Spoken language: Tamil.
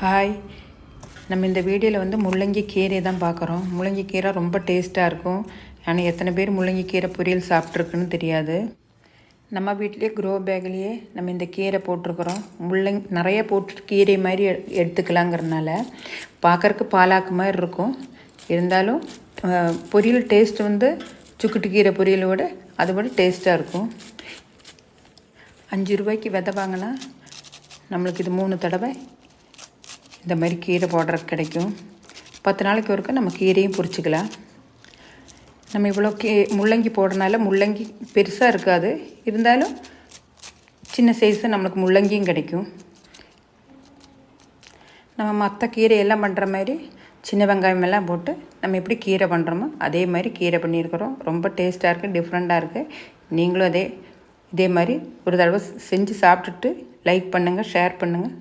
ஹாய், நம்ம இந்த வீடியோவில் வந்து முள்ளங்கி கீரை தான் பார்க்குறோம். முள்ளங்கி கீரை ரொம்ப டேஸ்ட்டாக இருக்கும். ஆனால் எத்தனை பேர் முள்ளங்கி கீரை பொரியல் சாப்பிட்ருக்குன்னு தெரியாது. நம்ம வீட்டிலே க்ரோ பேக்லேயே நம்ம இந்த கீரை போட்டிருக்கிறோம். நிறைய போட்டு கீரை மாதிரி எடுத்துக்கலாங்கிறதுனால பார்க்குறக்கு பாலாக்கு மாதிரி இருக்கும். இருந்தாலும் பொரியல் டேஸ்ட் வந்து சுக்குட்டு கீரை பொரியலோட அதை விட டேஸ்ட்டாக இருக்கும். 5 ரூபாய்க்கு விதை வாங்கினா நம்மளுக்கு இது 3 தடவை இந்த மாதிரி கீரை போடுறதுக்கு கிடைக்கும். 10 நாளைக்கு ஒருக்க நம்ம கீரையும் பொரிச்சிக்கலாம். நம்ம இவ்வளோ முள்ளங்கி போடுறனால முள்ளங்கி பெருசாக இருக்காது, இருந்தாலும் சின்ன சைஸு நம்மளுக்கு முள்ளங்கியும் கிடைக்கும். நம்ம மற்ற கீரை எல்லாம் பண்ணுற மாதிரி சின்ன வெங்காயம் எல்லாம் போட்டு நம்ம எப்படி கீரை பண்ணுறோமோ அதே மாதிரி கீரை பண்ணியிருக்கிறோம். ரொம்ப டேஸ்ட்டாக இருக்குது, டிஃப்ரெண்ட்டாக இருக்குது. நீங்களும் இதே மாதிரி ஒரு தடவை செஞ்சு சாப்பிட்டுட்டு லைக் பண்ணுங்கள், ஷேர் பண்ணுங்கள்,